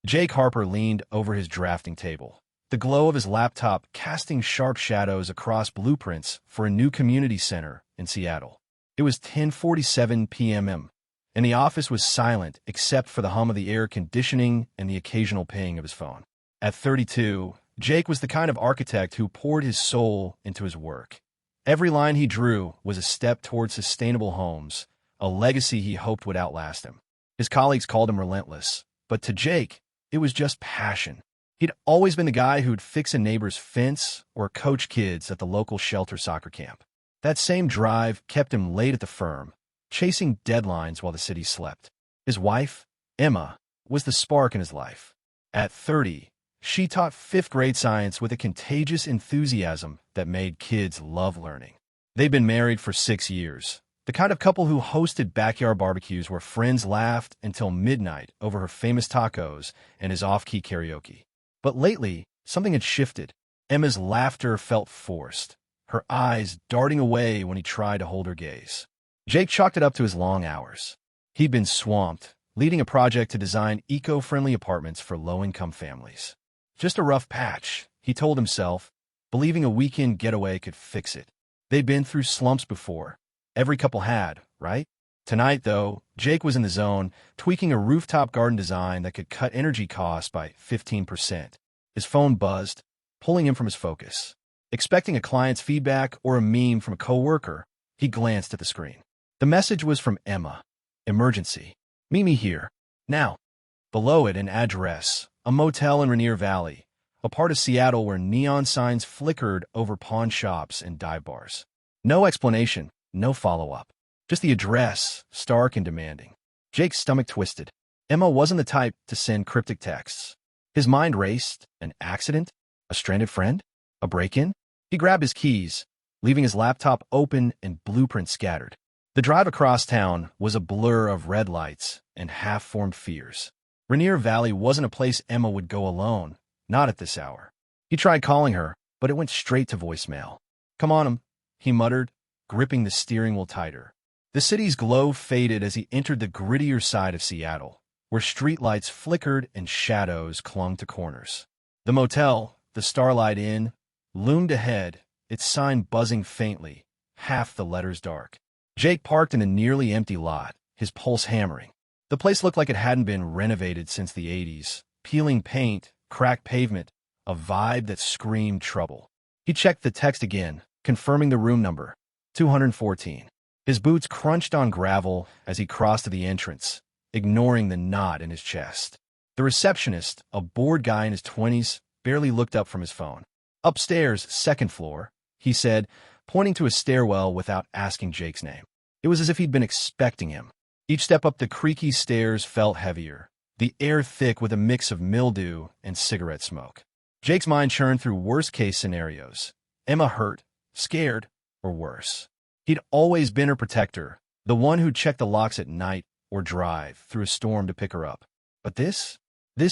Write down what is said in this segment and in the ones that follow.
Jake Harper leaned over his drafting table, the glow of his laptop casting sharp shadows across blueprints for a new community center in Seattle. It was 10:47 p.m., and the office was silent except for the hum of the air conditioning and the occasional ping of his phone. At 32, Jake was the kind of architect who poured his soul into his work. Every line he drew was a step toward sustainable homes, a legacy he hoped would outlast him. His colleagues called him relentless, but to Jake, it was just passion. He'd always been the guy who'd fix a neighbor's fence or coach kids at the local shelter soccer camp. That same drive kept him late at the firm, chasing deadlines while the city slept. His wife, Emma, was the spark in his life. At 30, she taught fifth-grade science with a contagious enthusiasm that made kids love learning. They'd been married for 6 years, the kind of couple who hosted backyard barbecues where friends laughed until midnight over her famous tacos and his off-key karaoke. But lately, something had shifted. Emma's laughter felt forced, her eyes darting away when he tried to hold her gaze. Jake chalked it up to his long hours. He'd been swamped, leading a project to design eco-friendly apartments for low-income families. Just a rough patch, he told himself, believing a weekend getaway could fix it. They'd been through slumps before. Every couple had, right? Tonight, though, Jake was in the zone, tweaking a rooftop garden design that could cut energy costs by 15%. His phone buzzed, pulling him from his focus. Expecting a client's feedback or a meme from a coworker, he glanced at the screen. The message was from Emma. Emergency. Meet me here. Now. Below it, an address, a motel in Rainier Valley, a part of Seattle where neon signs flickered over pawn shops and dive bars. No explanation, no follow-up. Just the address, stark and demanding. Jake's stomach twisted. Emma wasn't the type to send cryptic texts. His mind raced. An accident? A stranded friend? A break-in? He grabbed his keys, leaving his laptop open and blueprints scattered. The drive across town was a blur of red lights and half-formed fears. Rainier Valley wasn't a place Emma would go alone, not at this hour. He tried calling her, but it went straight to voicemail. Come on, he muttered, gripping the steering wheel tighter. The city's glow faded as he entered the grittier side of Seattle, where streetlights flickered and shadows clung to corners. The motel, the Starlight Inn, loomed ahead, its sign buzzing faintly, half the letters dark. Jake parked in a nearly empty lot, his pulse hammering. The place looked like it hadn't been renovated since the 80s, peeling paint, cracked pavement, a vibe that screamed trouble. He checked the text again, confirming the room number, 214. His boots crunched on gravel as he crossed to the entrance, ignoring the knot in his chest. The receptionist, a bored guy in his 20s, barely looked up from his phone. Upstairs, second floor, he said, pointing to a stairwell without asking Jake's name. It was as if he'd been expecting him. Each step up the creaky stairs felt heavier, the air thick with a mix of mildew and cigarette smoke. Jake's mind churned through worst-case scenarios. Emma hurt, scared, or worse. He'd always been her protector, the one who'd check the locks at night or drive through a storm to pick her up. But this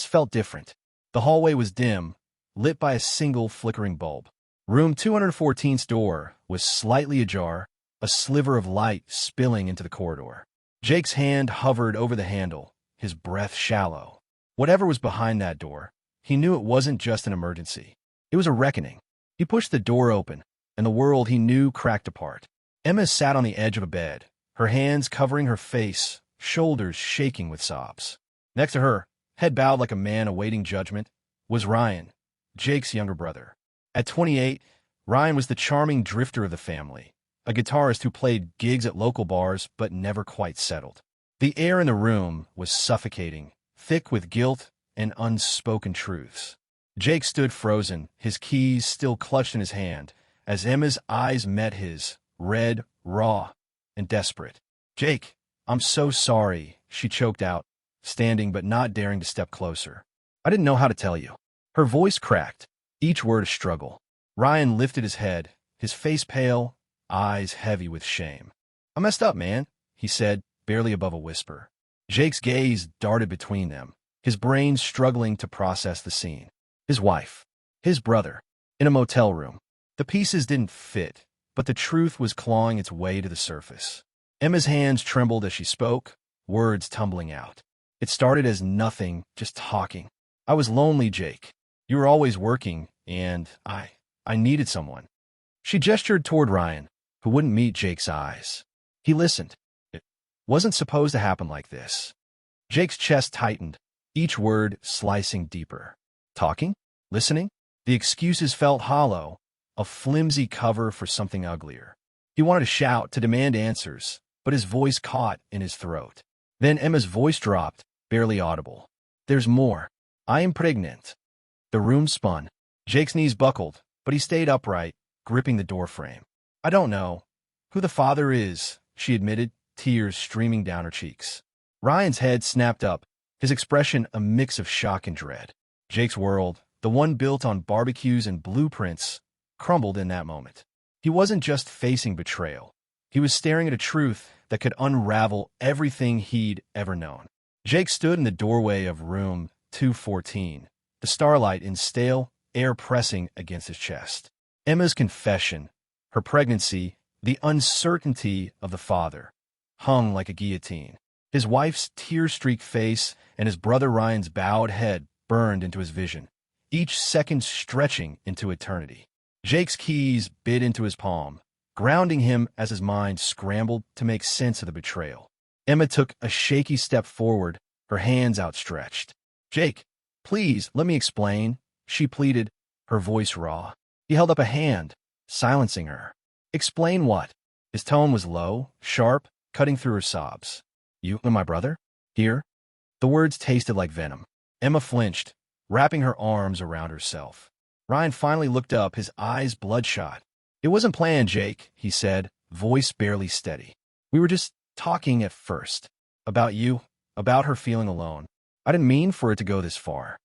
felt different. The hallway was dim, lit by a single flickering bulb. Room 214's door was slightly ajar, a sliver of light spilling into the corridor. Jake's hand hovered over the handle, his breath shallow. Whatever was behind that door, he knew it wasn't just an emergency. It was a reckoning. He pushed the door open, and the world he knew cracked apart. Emma sat on the edge of a bed, her hands covering her face, shoulders shaking with sobs. Next to her, head bowed like a man awaiting judgment, was Ryan, Jake's younger brother. At 28, Ryan was the charming drifter of the family, a guitarist who played gigs at local bars but never quite settled. The air in the room was suffocating, thick with guilt and unspoken truths. Jake stood frozen, his keys still clutched in his hand, as Emma's eyes met his, red, raw, and desperate. Jake, I'm so sorry, she choked out, standing but not daring to step closer. I didn't know how to tell you. Her voice cracked, each word a struggle. Ryan lifted his head, his face pale, eyes heavy with shame. I messed up, man, he said, barely above a whisper. Jake's gaze darted between them, his brain struggling to process the scene. His wife, his brother, in a motel room. The pieces didn't fit, but the truth was clawing its way to the surface. Emma's hands trembled as she spoke, words tumbling out. It started as nothing, just talking. I was lonely, Jake. You were always working, and I needed someone. She gestured toward Ryan, who wouldn't meet Jake's eyes. He listened. It wasn't supposed to happen like this. Jake's chest tightened, each word slicing deeper. Talking? Listening? The excuses felt hollow, a flimsy cover for something uglier. He wanted to shout, to demand answers, but his voice caught in his throat. Then Emma's voice dropped, barely audible. There's more. I am pregnant. The room spun. Jake's knees buckled, but he stayed upright, gripping the doorframe. I don't know who the father is, she admitted, tears streaming down her cheeks. Ryan's head snapped up, his expression a mix of shock and dread. Jake's world, the one built on barbecues and blueprints, crumbled in that moment. He wasn't just facing betrayal. He was staring at a truth that could unravel everything he'd ever known. Jake stood in the doorway of room 214, the starlight in stale air pressing against his chest. Emma's confession, her pregnancy, the uncertainty of the father, hung like a guillotine. His wife's tear-streaked face and his brother Ryan's bowed head burned into his vision, each second stretching into eternity. Jake's keys bit into his palm, grounding him as his mind scrambled to make sense of the betrayal. Emma took a shaky step forward, her hands outstretched. Jake, please, let me explain, she pleaded, her voice raw. He held up a hand, silencing her. Explain what? His tone was low, sharp, cutting through her sobs. You and my brother? Here? The words tasted like venom. Emma flinched, wrapping her arms around herself. Ryan finally looked up, his eyes bloodshot. It wasn't planned, Jake, he said, voice barely steady. We were just talking at first. About you, about her feeling alone. I didn't mean for it to go this far.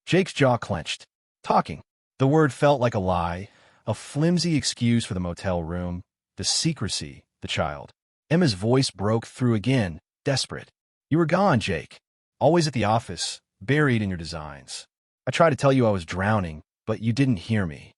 Jake's jaw clenched. Talking. The word felt like a lie, a flimsy excuse for the motel room, the secrecy, the child. Emma's voice broke through again, desperate. You were gone, Jake. Always at the office, buried in your designs. I tried to tell you I was drowning, but you didn't hear me.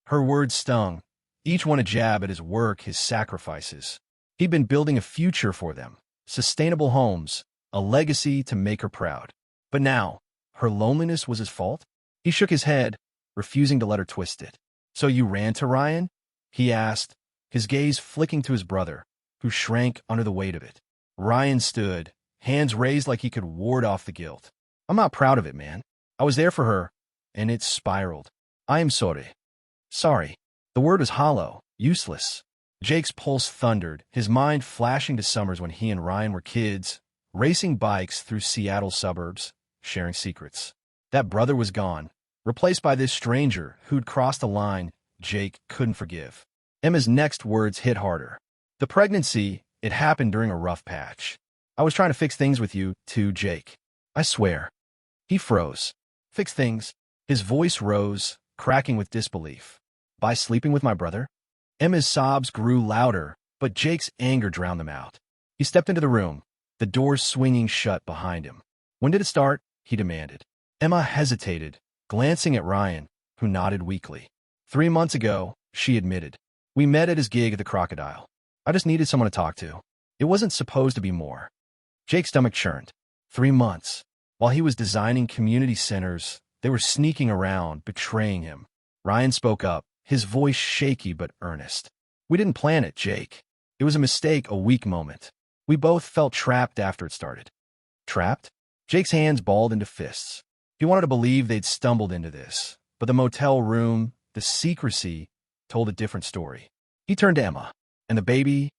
Her words stung, each one a jab at his work, his sacrifices. He'd been building a future for them, sustainable homes, a legacy to make her proud. But now, her loneliness was his fault? He shook his head, refusing to let her twist it. So you ran to Ryan? He asked, his gaze flicking to his brother, who shrank under the weight of it. Ryan stood, hands raised like he could ward off the guilt. I'm not proud of it, man. I was there for her, and it spiraled. I am sorry. Sorry. The word was hollow, useless. Jake's pulse thundered, his mind flashing to summers when he and Ryan were kids, racing bikes through Seattle's suburbs, sharing secrets. That brother was gone, replaced by this stranger who'd crossed a line Jake couldn't forgive. Emma's next words hit harder. The pregnancy, it happened during a rough patch. I was trying to fix things with you, too, Jake. I swear. He froze. Fix things. His voice rose, cracking with disbelief. By sleeping with my brother? Emma's sobs grew louder, but Jake's anger drowned them out. He stepped into the room, the door swinging shut behind him. When did it start? He demanded. Emma hesitated, glancing at Ryan, who nodded weakly. 3 months ago, she admitted. We met at his gig at the Crocodile. I just needed someone to talk to. It wasn't supposed to be more. Jake's stomach churned. 3 months. While he was designing community centers, they were sneaking around, betraying him. Ryan spoke up, his voice shaky but earnest. We didn't plan it, Jake. It was a mistake, a weak moment. We both felt trapped after it started. Trapped? Jake's hands balled into fists. He wanted to believe they'd stumbled into this, but the motel room, the secrecy, told a different story. He turned to Emma. And the baby?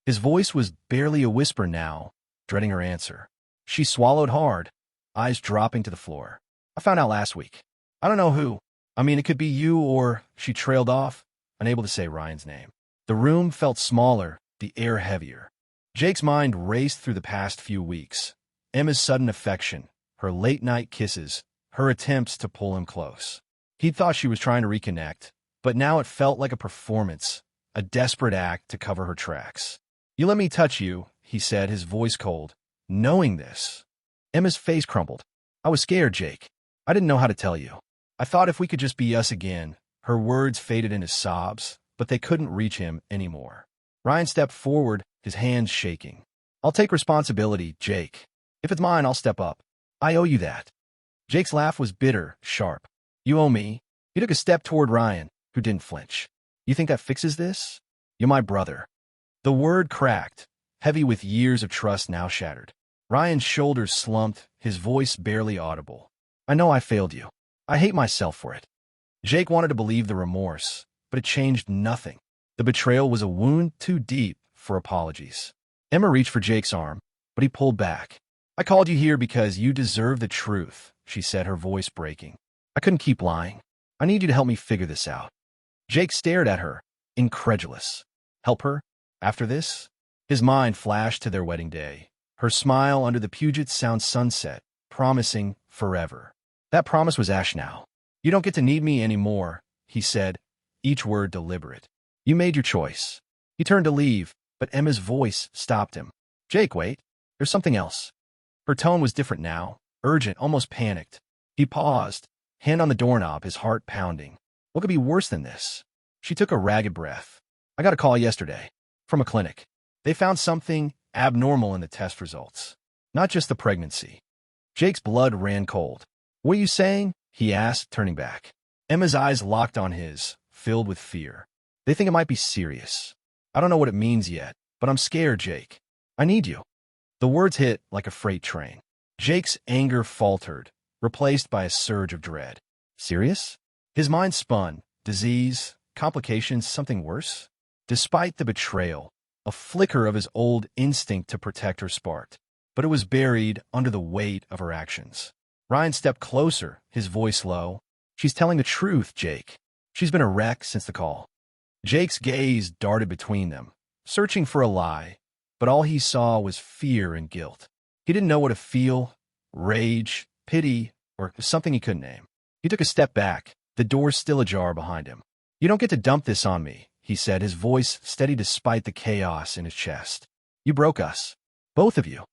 His voice was barely a whisper now, dreading her answer. She swallowed hard, eyes dropping to the floor. I found out last week. I don't know who. I mean, it could be you or... She trailed off, unable to say Ryan's name. The room felt smaller, the air heavier. Jake's mind raced through the past few weeks. Emma's sudden affection, her late-night kisses, her attempts to pull him close. He'd thought she was trying to reconnect, but now it felt like a performance, a desperate act to cover her tracks. You let me touch you, he said, his voice cold. Knowing this. Emma's face crumpled. I was scared, Jake. I didn't know how to tell you. I thought if we could just be us again. Her words faded into sobs, but they couldn't reach him anymore. Ryan stepped forward, his hands shaking. I'll take responsibility, Jake. If it's mine, I'll step up. I owe you that. Jake's laugh was bitter, sharp. You owe me. He took a step toward Ryan, who didn't flinch. You think that fixes this? You're my brother. The word cracked, heavy with years of trust now shattered. Ryan's shoulders slumped, his voice barely audible. I know I failed you. I hate myself for it. Jake wanted to believe the remorse, but it changed nothing. The betrayal was a wound too deep for apologies. Emma reached for Jake's arm, but he pulled back. I called you here because you deserve the truth, she said, her voice breaking. I couldn't keep lying. I need you to help me figure this out. Jake stared at her, incredulous. Help her? After this? His mind flashed to their wedding day. Her smile under the Puget Sound sunset, promising forever. That promise was ash now. You don't get to need me anymore, he said, each word deliberate. You made your choice. He turned to leave, but Emma's voice stopped him. Jake, wait. There's something else. Her tone was different now, urgent, almost panicked. He paused, hand on the doorknob, his heart pounding. What could be worse than this? She took a ragged breath. I got a call yesterday, from a clinic. They found something abnormal in the test results. Not just the pregnancy. Jake's blood ran cold. What are you saying? He asked, turning back. Emma's eyes locked on his, filled with fear. They think it might be serious. I don't know what it means yet, but I'm scared, Jake. I need you. The words hit like a freight train. Jake's anger faltered, replaced by a surge of dread. Serious? His mind spun. Disease, complications, something worse? Despite the betrayal, a flicker of his old instinct to protect her sparked, but it was buried under the weight of her actions. Ryan stepped closer, his voice low. She's telling the truth, Jake. She's been a wreck since the call. Jake's gaze darted between them, searching for a lie, but all he saw was fear and guilt. He didn't know what to feel, rage, pity, or something he couldn't name. He took a step back, the door still ajar behind him. You don't get to dump this on me, he said, his voice steady despite the chaos in his chest. You broke us. Both of you.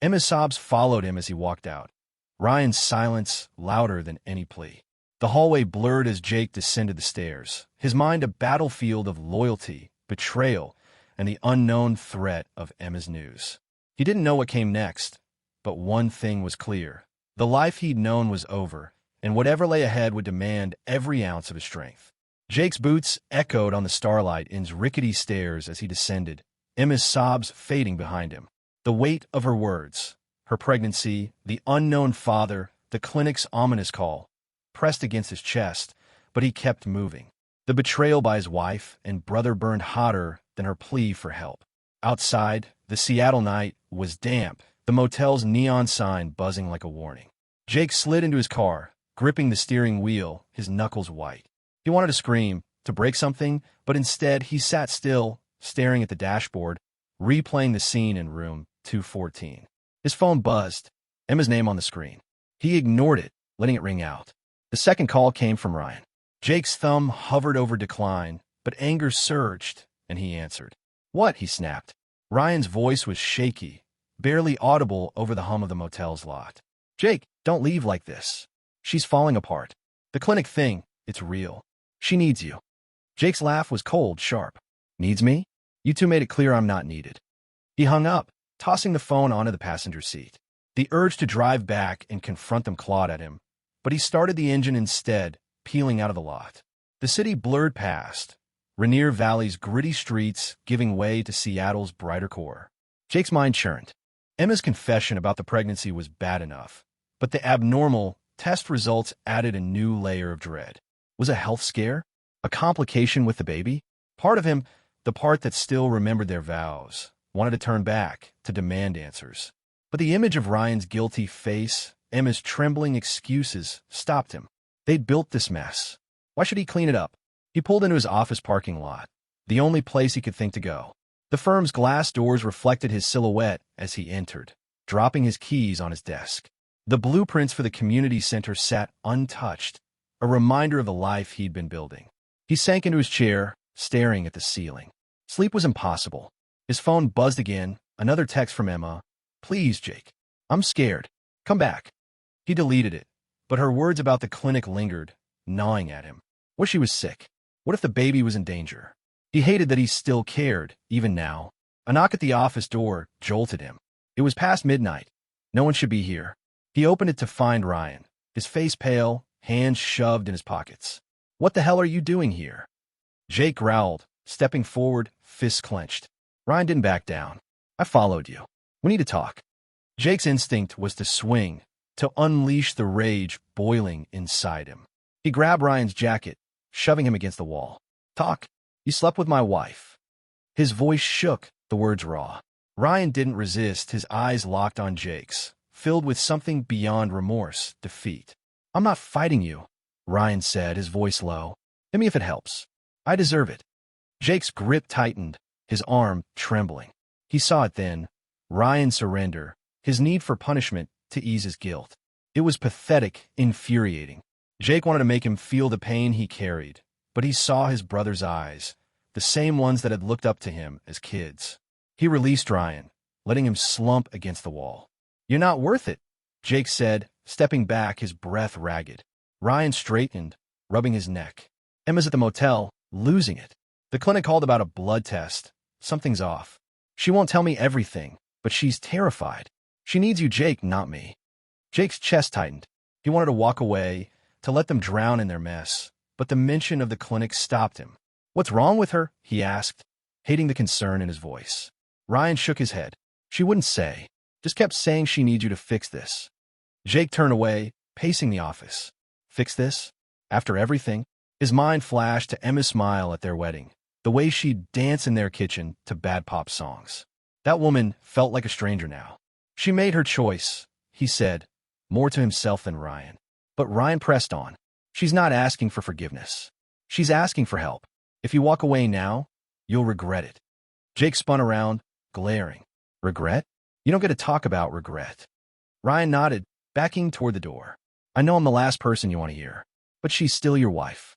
Emma's sobs followed him as he walked out. Ryan's silence louder than any plea. The hallway blurred as Jake descended the stairs, his mind a battlefield of loyalty, betrayal, and the unknown threat of Emma's news. He didn't know what came next, but one thing was clear. The life he'd known was over, and whatever lay ahead would demand every ounce of his strength. Jake's boots echoed on the starlight in his rickety stairs as he descended, Emma's sobs fading behind him. The weight of her words, her pregnancy, the unknown father, the clinic's ominous call, pressed against his chest, but he kept moving. The betrayal by his wife and brother burned hotter than her plea for help. Outside, the Seattle night was damp, the motel's neon sign buzzing like a warning. Jake slid into his car, gripping the steering wheel, his knuckles white. He wanted to scream, to break something, but instead he sat still, staring at the dashboard, replaying the scene in room 214. His phone buzzed, Emma's name on the screen. He ignored it, letting it ring out. The second call came from Ryan. Jake's thumb hovered over decline, but anger surged, and he answered. What? He snapped. Ryan's voice was shaky, barely audible over the hum of the motel's lot. Jake, don't leave like this. She's falling apart. The clinic thing, it's real. She needs you. Jake's laugh was cold, sharp. Needs me? You two made it clear I'm not needed. He hung up, tossing the phone onto the passenger seat. The urge to drive back and confront them clawed at him, but he started the engine instead, peeling out of the lot. The city blurred past, Rainier Valley's gritty streets giving way to Seattle's brighter core. Jake's mind churned. Emma's confession about the pregnancy was bad enough, but the abnormal test results added a new layer of dread. Was a health scare? A complication with the baby? Part of him, the part that still remembered their vows, wanted to turn back, to demand answers. But the image of Ryan's guilty face, Emma's trembling excuses, stopped him. They'd built this mess. Why should he clean it up? He pulled into his office parking lot, the only place he could think to go. The firm's glass doors reflected his silhouette as he entered, dropping his keys on his desk. The blueprints for the community center sat untouched, a reminder of the life he'd been building. He sank into his chair, staring at the ceiling. Sleep was impossible. His phone buzzed again, another text from Emma. Please, Jake. I'm scared. Come back. He deleted it, but her words about the clinic lingered, gnawing at him. What if she was sick? What if the baby was in danger? He hated that he still cared, even now. A knock at the office door jolted him. It was past midnight. No one should be here. He opened it to find Ryan, his face pale, hands shoved in his pockets. "What the hell are you doing here?" Jake growled, stepping forward, fists clenched. Ryan didn't back down. "I followed you. We need to talk." Jake's instinct was to swing, to unleash the rage boiling inside him. He grabbed Ryan's jacket, shoving him against the wall. "Talk. You slept with my wife." His voice shook, the words raw. Ryan didn't resist, his eyes locked on Jake's, filled with something beyond remorse, defeat. "I'm not fighting you," Ryan said, his voice low. "Hit me if it helps. I deserve it." Jake's grip tightened, his arm trembling. He saw it then, Ryan's surrender, his need for punishment to ease his guilt. It was pathetic, infuriating. Jake wanted to make him feel the pain he carried, but he saw his brother's eyes, the same ones that had looked up to him as kids. He released Ryan, letting him slump against the wall. "You're not worth it," Jake said, stepping back, his breath ragged. Ryan straightened, rubbing his neck. "Emma's at the motel, losing it. The clinic called about a blood test. Something's off. She won't tell me everything, but she's terrified. She needs you, Jake, not me." Jake's chest tightened. He wanted to walk away, to let them drown in their mess, but the mention of the clinic stopped him. "What's wrong with her?" he asked, hating the concern in his voice. Ryan shook his head. "She wouldn't say. Just kept saying she needs you to fix this." Jake turned away, pacing the office. "Fix this? After everything?" His mind flashed to Emma's smile at their wedding, the way she'd dance in their kitchen to bad pop songs. That woman felt like a stranger now. "She made her choice," he said, more to himself than Ryan. But Ryan pressed on. "She's not asking for forgiveness. She's asking for help. If you walk away now, you'll regret it." Jake spun around, glaring. "Regret? You don't get to talk about regret." Ryan nodded, backing toward the door. "I know I'm the last person you want to hear, but she's still your wife."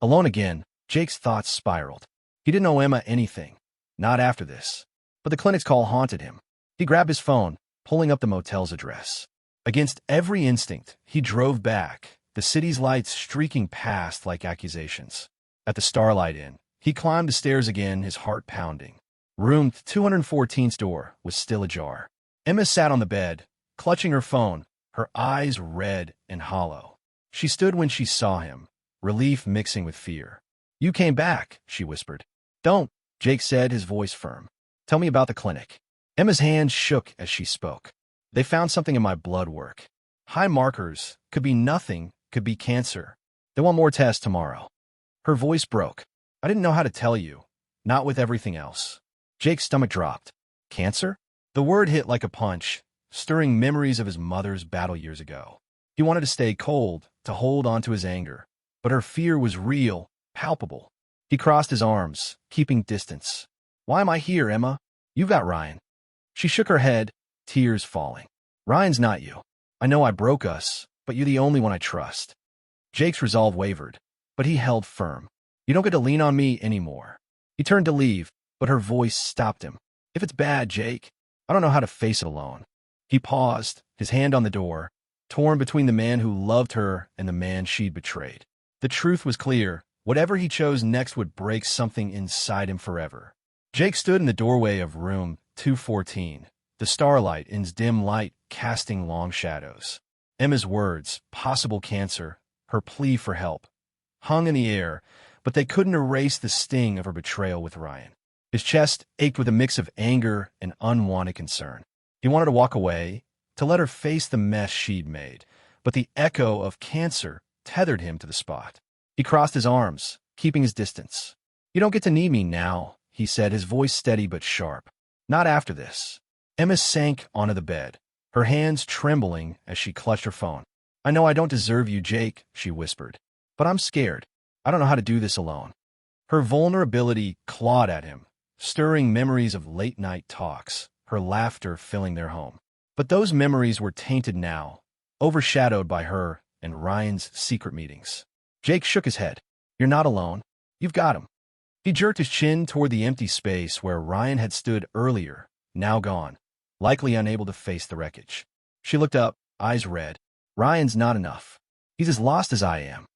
Alone again, Jake's thoughts spiraled. He didn't owe Emma anything, not after this. But the clinic's call haunted him. He grabbed his phone, pulling up the motel's address. Against every instinct, he drove back, the city's lights streaking past like accusations. At the Starlight Inn, he climbed the stairs again, his heart pounding. Room 214's door was still ajar. Emma sat on the bed, clutching her phone, her eyes red and hollow. She stood when she saw him, relief mixing with fear. "You came back," she whispered. "Don't," Jake said, his voice firm. "Tell me about the clinic." Emma's hands shook as she spoke. "They found something in my blood work. High markers, could be nothing, could be cancer. They want more tests tomorrow." Her voice broke. "I didn't know how to tell you, not with everything else." Jake's stomach dropped. "Cancer?" The word hit like a punch, stirring memories of his mother's battle years ago. He wanted to stay cold, to hold on to his anger, but her fear was real, palpable. He crossed his arms, keeping distance. "Why am I here, Emma? You've got Ryan." She shook her head, tears falling. "Ryan's not you. I know I broke us, but you're the only one I trust." Jake's resolve wavered, but he held firm. "You don't get to lean on me anymore." He turned to leave, but her voice stopped him. "If it's bad, Jake, I don't know how to face it alone." He paused, his hand on the door, torn between the man who loved her and the man she'd betrayed. The truth was clear. Whatever he chose next would break something inside him forever. Jake stood in the doorway of room 214, the starlight in its dim light casting long shadows. Emma's words, possible cancer, her plea for help, hung in the air, but they couldn't erase the sting of her betrayal with Ryan. His chest ached with a mix of anger and unwanted concern. He wanted to walk away, to let her face the mess she'd made, but the echo of cancer tethered him to the spot. He crossed his arms, keeping his distance. "You don't get to need me now," he said, his voice steady but sharp. "Not after this." Emma sank onto the bed, her hands trembling as she clutched her phone. "I know I don't deserve you, Jake," she whispered, "but I'm scared. I don't know how to do this alone." Her vulnerability clawed at him, stirring memories of late-night talks, her laughter filling their home. But those memories were tainted now, overshadowed by her and Ryan's secret meetings. Jake shook his head. "You're not alone. You've got him." He jerked his chin toward the empty space where Ryan had stood earlier, now gone, likely unable to face the wreckage. She looked up, eyes red. "Ryan's not enough. He's as lost as I am."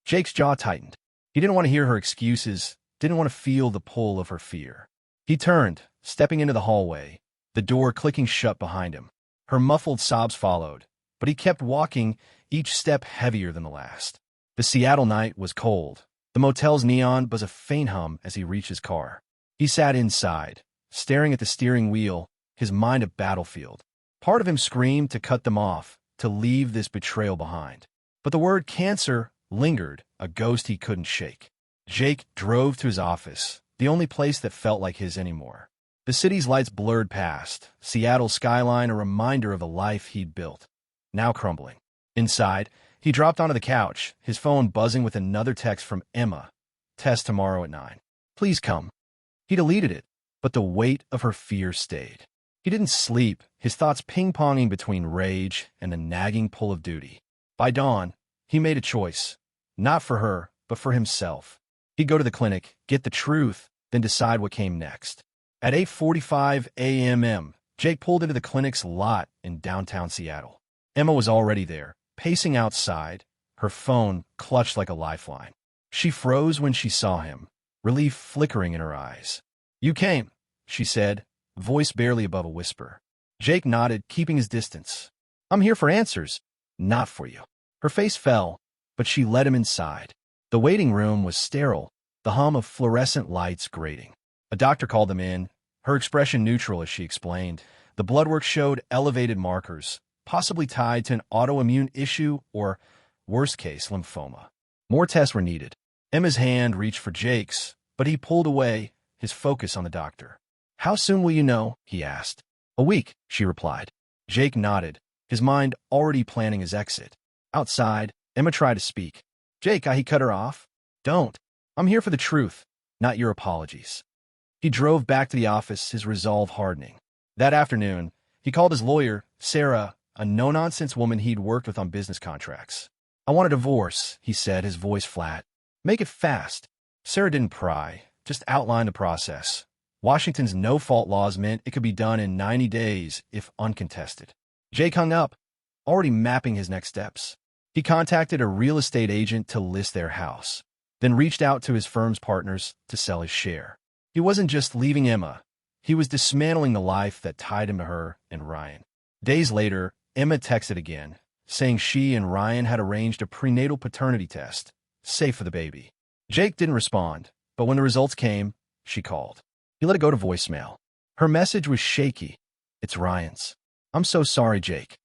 Jake's jaw tightened. He didn't want to hear her excuses, didn't want to feel the pull of her fear. He turned, stepping into the hallway, the door clicking shut behind him. Her muffled sobs followed, but he kept walking each step heavier than the last. The Seattle night was cold. The motel's neon buzzed a faint hum as he reached his car. He sat inside, staring at the steering wheel, his mind a battlefield. Part of him screamed to cut them off, to leave this betrayal behind. But the word cancer lingered, a ghost he couldn't shake. Jake drove to his office, the only place that felt like his anymore. The city's lights blurred past, Seattle's skyline a reminder of the life he'd built, now crumbling. Inside, he dropped onto the couch, his phone buzzing with another text from Emma. Test tomorrow at 9. Please come. He deleted it, but the weight of her fear stayed. He didn't sleep, his thoughts ping-ponging between rage and the nagging pull of duty. By dawn, he made a choice. Not for her, but for himself. He'd go to the clinic, get the truth, then decide what came next. At 8:45 a.m., Jake pulled into the clinic's lot in downtown Seattle. Emma was already there, pacing outside, her phone clutched like a lifeline. She froze when she saw him, relief flickering in her eyes. "You came," she said, voice barely above a whisper. Jake nodded, keeping his distance. "I'm here for answers, not for you." Her face fell, but she led him inside. The waiting room was sterile, the hum of fluorescent lights grating. A doctor called them in, her expression neutral as she explained. The blood work showed elevated markers, possibly tied to an autoimmune issue or, worst case, lymphoma. More tests were needed. Emma's hand reached for Jake's, but he pulled away, his focus on the doctor. "How soon will you know?" he asked. "A week," she replied. Jake nodded, his mind already planning his exit. Outside, Emma tried to speak. "Jake," he cut her off. "Don't. I'm here for the truth, not your apologies." He drove back to the office, his resolve hardening. That afternoon, he called his lawyer, Sarah, a no-nonsense woman he'd worked with on business contracts. "I want a divorce," he said, his voice flat. "Make it fast." Sarah didn't pry, just outlined the process. Washington's no-fault laws meant it could be done in 90 days if uncontested. Jake hung up, already mapping his next steps. He contacted a real estate agent to list their house, then reached out to his firm's partners to sell his share. He wasn't just leaving Emma. He was dismantling the life that tied him to her and Ryan. Days later, Emma texted again, saying she and Ryan had arranged a prenatal paternity test, safe for the baby. Jake didn't respond, but when the results came, she called. He let it go to voicemail. Her message was shaky. "It's Ryan's. I'm so sorry, Jake."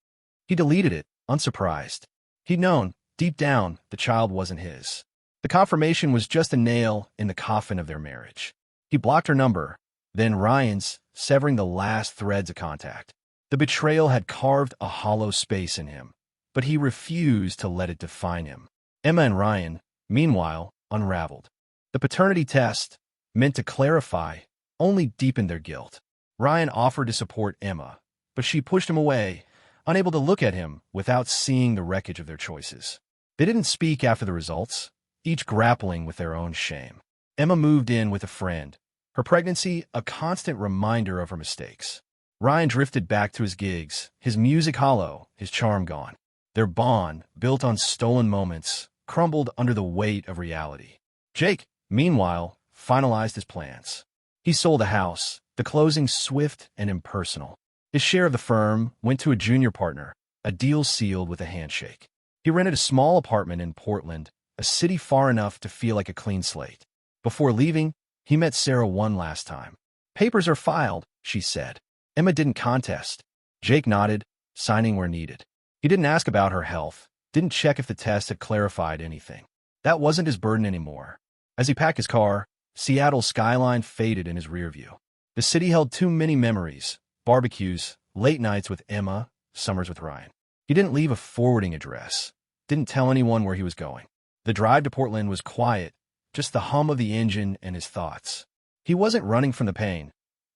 He deleted it, unsurprised. He'd known, deep down, the child wasn't his. The confirmation was just a nail in the coffin of their marriage. He blocked her number, then Ryan's, severing the last threads of contact. The betrayal had carved a hollow space in him, but he refused to let it define him. Emma and Ryan, meanwhile, unraveled. The paternity test, meant to clarify, only deepened their guilt. Ryan offered to support Emma, but she pushed him away, unable to look at him without seeing the wreckage of their choices. They didn't speak after the results, each grappling with their own shame. Emma moved in with a friend, her pregnancy a constant reminder of her mistakes. Ryan drifted back to his gigs, his music hollow, his charm gone. Their bond, built on stolen moments, crumbled under the weight of reality. Jake, meanwhile, finalized his plans. He sold the house, the closing swift and impersonal. His share of the firm went to a junior partner, a deal sealed with a handshake. He rented a small apartment in Portland, a city far enough to feel like a clean slate. Before leaving, he met Sarah one last time. "Papers are filed," she said. Emma didn't contest. Jake nodded, signing where needed. He didn't ask about her health, didn't check if the test had clarified anything. That wasn't his burden anymore. As he packed his car, Seattle's skyline faded in his rearview. The city held too many memories, barbecues, late nights with Emma, summers with Ryan. He didn't leave a forwarding address, didn't tell anyone where he was going. The drive to Portland was quiet, just the hum of the engine and his thoughts. He wasn't running from the pain.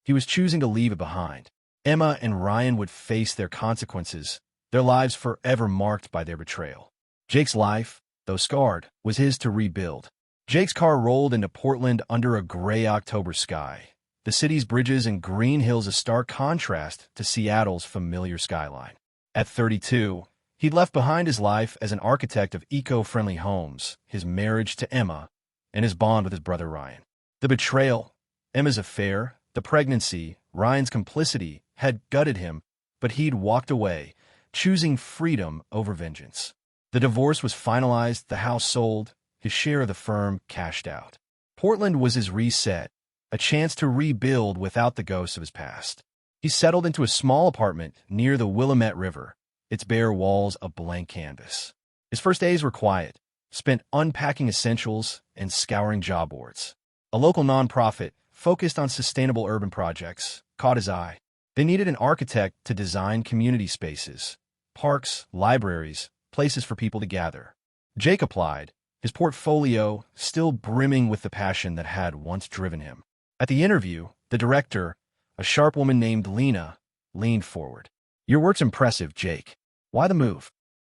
He was choosing to leave it behind. Emma and Ryan would face their consequences, their lives forever marked by their betrayal. Jake's life, though scarred, was his to rebuild. Jake's car rolled into Portland under a gray October sky, the city's bridges and green hills a stark contrast to Seattle's familiar skyline. At 32, he'd left behind his life as an architect of eco-friendly homes, his marriage to Emma, and his bond with his brother Ryan. The betrayal, Emma's affair, the pregnancy, Ryan's complicity, had gutted him, but he'd walked away, choosing freedom over vengeance. The divorce was finalized, the house sold, his share of the firm cashed out. Portland was his reset, a chance to rebuild without the ghosts of his past. He settled into a small apartment near the Willamette River, its bare walls a blank canvas. His first days were quiet, spent unpacking essentials and scouring job boards. A local nonprofit, focused on sustainable urban projects, caught his eye. They needed an architect to design community spaces, parks, libraries, places for people to gather. Jake applied, his portfolio still brimming with the passion that had once driven him. At the interview, the director, a sharp woman named Lena, leaned forward. "Your work's impressive, Jake. Why the move?"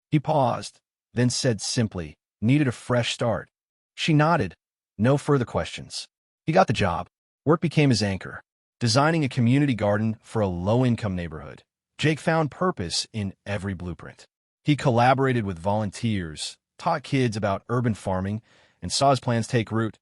He paused, then said simply, "Needed a fresh start." She nodded. No further questions. He got the job. Work became his anchor. Designing a community garden for a low-income neighborhood, Jake found purpose in every blueprint. He collaborated with volunteers, taught kids about urban farming, and saw his plans take root,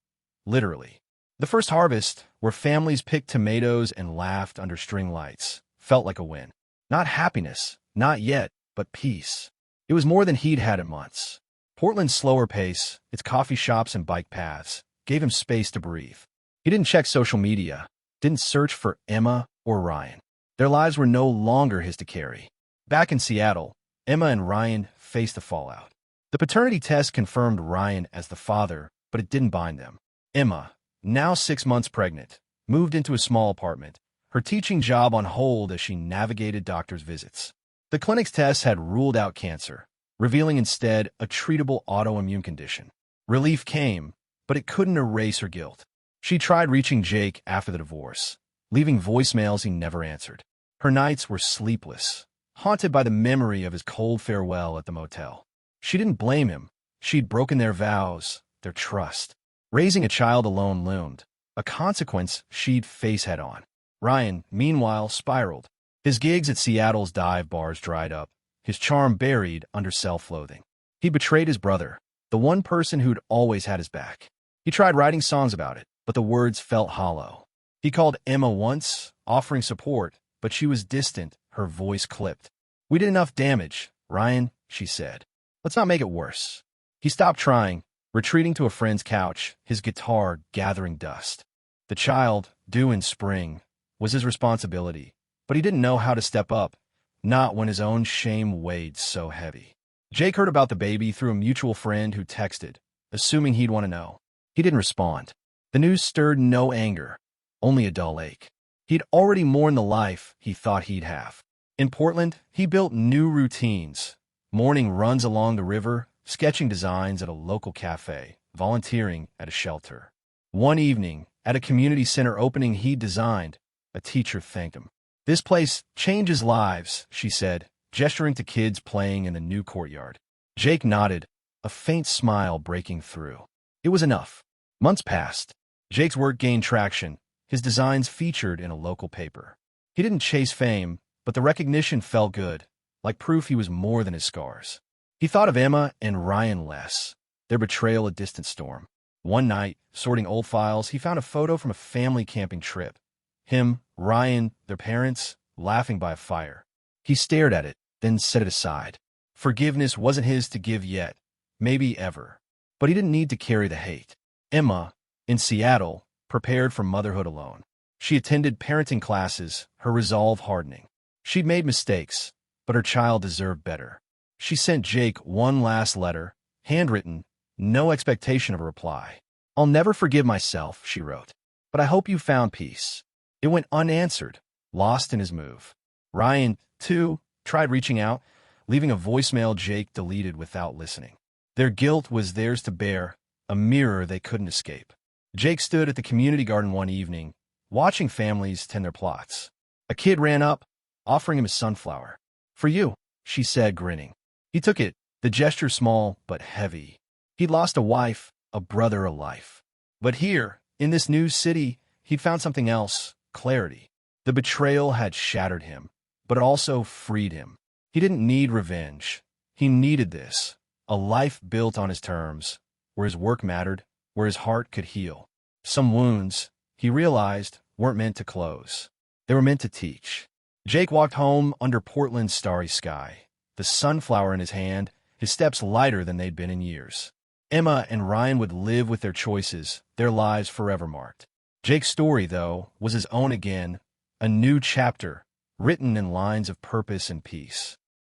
literally. The first harvest, where families picked tomatoes and laughed under string lights, felt like a win. Not happiness, not yet, but peace. It was more than he'd had in months. Portland's slower pace, its coffee shops and bike paths, gave him space to breathe. He didn't check social media, didn't search for Emma or Ryan. Their lives were no longer his to carry. Back in Seattle, Emma and Ryan faced the fallout. The paternity test confirmed Ryan as the father, but it didn't bind them. Emma, now 6 months pregnant, moved into a small apartment, her teaching job on hold as she navigated doctor's visits. The clinic's tests had ruled out cancer, revealing instead a treatable autoimmune condition. Relief came, but it couldn't erase her guilt. She tried reaching Jake after the divorce, leaving voicemails he never answered. Her nights were sleepless, haunted by the memory of his cold farewell at the motel. She didn't blame him. She'd broken their vows, their trust. Raising a child alone loomed, a consequence she'd face head-on. Ryan, meanwhile, spiraled. His gigs at Seattle's dive bars dried up, his charm buried under self-loathing. He betrayed his brother, the one person who'd always had his back. He tried writing songs about it, but the words felt hollow. He called Emma once, offering support, but she was distant, her voice clipped. "We did enough damage, Ryan," she said. "Let's not make it worse." He stopped trying, retreating to a friend's couch, his guitar gathering dust. The child, due in spring, was his responsibility, but he didn't know how to step up, not when his own shame weighed so heavy. Jake heard about the baby through a mutual friend who texted, assuming he'd want to know. He didn't respond. The news stirred no anger, only a dull ache. He'd already mourned the life he thought he'd have. In Portland, he built new routines, morning runs along the river, sketching designs at a local cafe, volunteering at a shelter. One evening, at a community center opening he'd designed, a teacher thanked him. "This place changes lives," she said, gesturing to kids playing in the new courtyard. Jake nodded, a faint smile breaking through. It was enough. Months passed. Jake's work gained traction, his designs featured in a local paper. He didn't chase fame, but the recognition felt good, like proof he was more than his scars. He thought of Emma and Ryan less, their betrayal a distant storm. One night, sorting old files, he found a photo from a family camping trip. Him, Ryan, their parents, laughing by a fire. He stared at it, then set it aside. Forgiveness wasn't his to give yet, maybe ever. But he didn't need to carry the hate. Emma, in Seattle, prepared for motherhood alone. She attended parenting classes, her resolve hardening. She'd made mistakes, but her child deserved better. She sent Jake one last letter, handwritten, no expectation of a reply. "I'll never forgive myself," she wrote, "but I hope you found peace." It went unanswered, lost in his move. Ryan, too, tried reaching out, leaving a voicemail Jake deleted without listening. Their guilt was theirs to bear, a mirror they couldn't escape. Jake stood at the community garden one evening, watching families tend their plots. A kid ran up, offering him a sunflower. "For you," she said, grinning. He took it, the gesture small but heavy. He'd lost a wife, a brother, a life. But here, in this new city, he'd found something else, clarity. The betrayal had shattered him, but it also freed him. He didn't need revenge. He needed this, a life built on his terms, where his work mattered, where his heart could heal. Some wounds, he realized, weren't meant to close. They were meant to teach. Jake walked home under Portland's starry sky, the sunflower in his hand, his his steps lighter than they'd been in years. Emma and Ryan would live with their choices, their lives forever marked. Jake's story, though, was his own again, a new chapter, written in lines of purpose and peace.